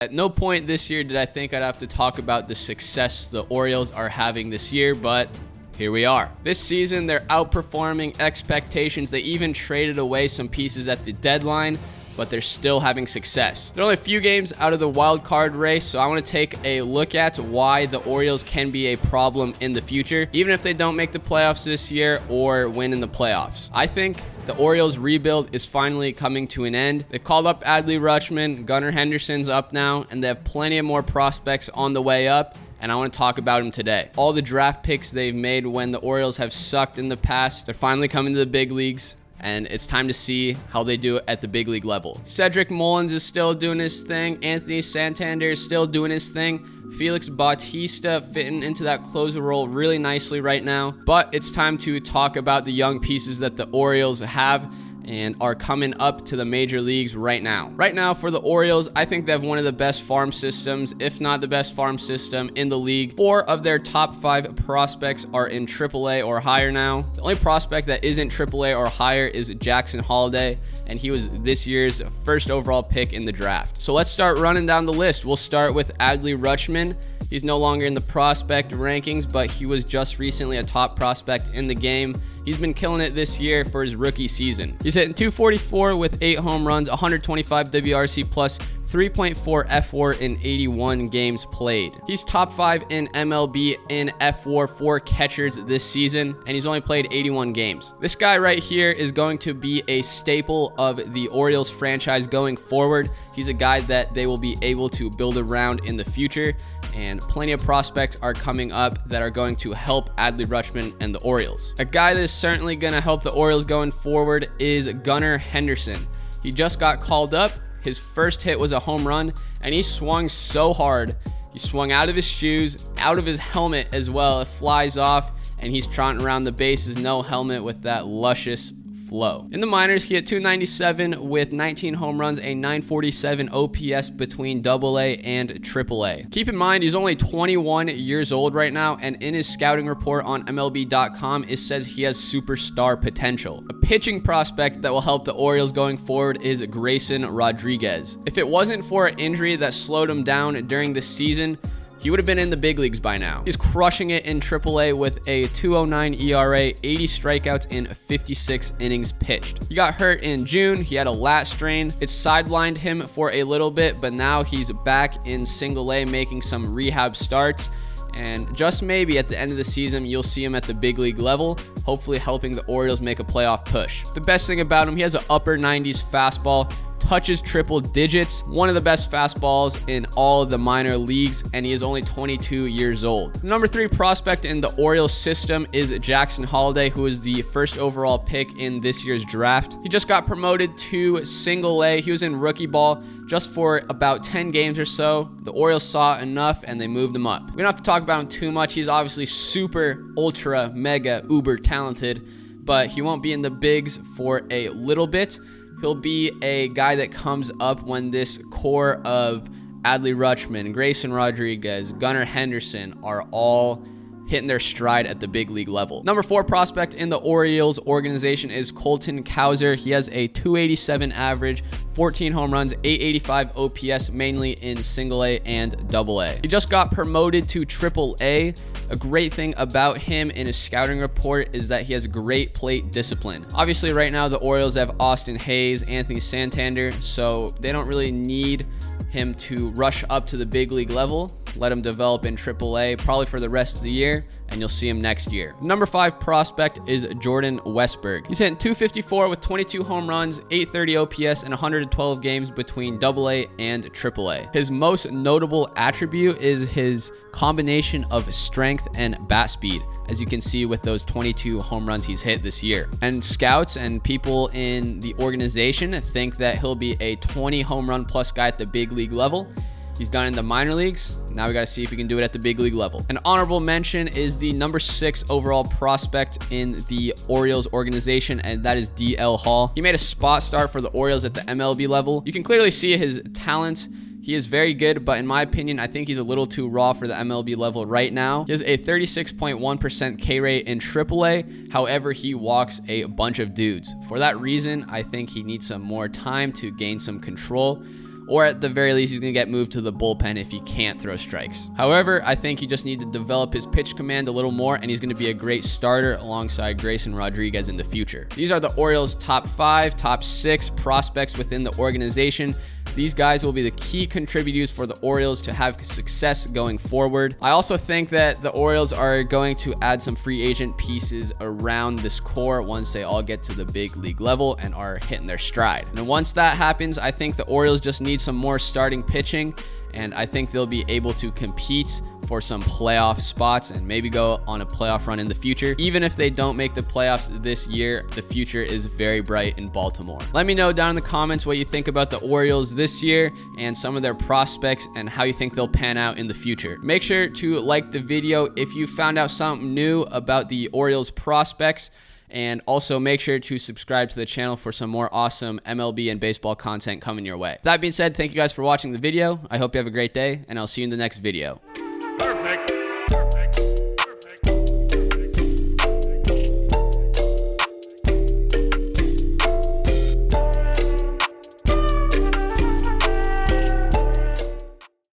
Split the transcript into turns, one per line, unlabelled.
At no point this year did I think I'd have to talk about the success the Orioles are having this year, but here we are. This season, they're outperforming expectations. They even traded away some pieces at the deadline, but they're still having success. They're only a few games out of the wild card race, so I want to take a look at why the Orioles can be a problem in the future, even if they don't make the playoffs this year or win in the playoffs. I think the Orioles rebuild is finally coming to an end. They've called up Adley Rutschman, Gunnar Henderson's up now, and they have plenty of more prospects on the way up, and I want to talk about them today. All the draft picks they've made when the Orioles have sucked in the past, they're finally coming to the big leagues, and it's time to see how they do it at the big league level. Cedric Mullins is still doing his thing. Anthony Santander is still doing his thing. Felix Bautista fitting into that closer role really nicely right now. But it's time to talk about the young pieces that the Orioles have and are coming up to the major leagues right now. Right now for the Orioles, I think they have one of the best farm systems, if not the best farm system in the league. 4 of their top 5 prospects are in AAA or higher now. The only prospect that isn't AAA or higher is Jackson Holliday, and he was this year's first overall pick in the draft. So let's start running down the list. We'll start with Adley Rutschman. He's no longer in the prospect rankings, but he was just recently a top prospect in the game. He's been killing it this year for his rookie season. He's hitting .244 with 8 home runs, 125 WRC plus, 3.4 F4 in 81 games played. He's top 5 in MLB in F4 for catchers this season, and he's only played 81 games. This guy right here is going to be a staple of the Orioles franchise going forward. He's a guy that they will be able to build around in the future, and plenty of prospects are coming up that are going to help Adley Rutschman and the Orioles. A guy that is certainly going to help the Orioles going forward is Gunnar Henderson. He just got called up. His first hit was a home run, and he swung so hard. He swung out of his shoes, out of his helmet as well. It flies off, and he's trotting around the bases, no helmet, with that luscious flow. In the minors, he hit .297 with 19 home runs, a .947 OPS between AA and AAA. Keep in mind, he's only 21 years old right now, and in his scouting report on MLB.com, it says he has superstar potential. A pitching prospect that will help the Orioles going forward is Grayson Rodriguez. If it wasn't for an injury that slowed him down during the season, he would have been in the big leagues by now. He's crushing it in AAA with a 2.09 ERA, 80 strikeouts in 56 innings pitched. He got hurt in June. He had a lat strain. It sidelined him for a little bit, but now he's back in single A making some rehab starts. And just maybe at the end of the season, you'll see him at the big league level, hopefully helping the Orioles make a playoff push. The best thing about him, he has an upper 90s fastball, touches triple digits, one of the best fastballs in all of the minor leagues, and he is only 22 years old. The number 3 prospect in the Orioles system is Jackson Holliday, who is the first overall pick in this year's draft. He just got promoted to single A. He was in rookie ball just for about 10 games or so. The Orioles saw enough and they moved him up. We don't have to talk about him too much. He's obviously super, ultra, mega, uber talented, but he won't be in the bigs for a little bit. He'll be a guy that comes up when this core of Adley Rutschman, Grayson Rodriguez, Gunnar Henderson are all hitting their stride at the big league level. Number 4 prospect in the Orioles organization is Colton Cowser. He has a .287 average, 14 home runs, 885 OPS, mainly in single A and AA. He just got promoted to AAA. A great thing about him in his scouting report is that he has great plate discipline. Obviously, right now, the Orioles have Austin Hayes, Anthony Santander, so they don't really need him to rush up to the big league level. Let him develop in AAA probably for the rest of the year, and you'll see him next year. Number 5 prospect is Jordan Westberg. He's hitting .254 with 22 home runs, 830 OPS, and 112 games between AA and AAA. His most notable attribute is his combination of strength and bat speed, as you can see with those 22 home runs he's hit this year. And scouts and people in the organization think that he'll be a 20 home run plus guy at the big league level. He's done in the minor leagues. Now we got to see if he can do it at the big league level. An honorable mention is the number 6 overall prospect in the Orioles organization, and that is DL Hall. He made a spot start for the Orioles at the MLB level. You can clearly see his talent. He is very good, but in my opinion, I think he's a little too raw for the MLB level right now. He has a 36.1% K rate in AAA. However, he walks a bunch of dudes. For that reason, I think he needs some more time to gain some control. or at the very least, he's going to get moved to the bullpen if he can't throw strikes. However, I think you just need to develop his pitch command a little more, and he's going to be a great starter alongside Grayson Rodriguez in the future. These are the Orioles' top 5, top 6 prospects within the organization. These guys will be the key contributors for the Orioles to have success going forward. I also think that the Orioles are going to add some free agent pieces around this core once they all get to the big league level and are hitting their stride. And once that happens, I think the Orioles just need some more starting pitching, and I think they'll be able to compete for some playoff spots and maybe go on a playoff run in the future. Even if they don't make the playoffs this year, the future is very bright in Baltimore. Let me know down in the comments what you think about the Orioles this year and some of their prospects and how you think they'll pan out in the future. Make sure to like the video if you found out something new about the Orioles prospects. And also make sure to subscribe to the channel for some more awesome MLB and baseball content coming your way. That being said, thank you guys for watching the video. I hope you have a great day, and I'll see you in the next video.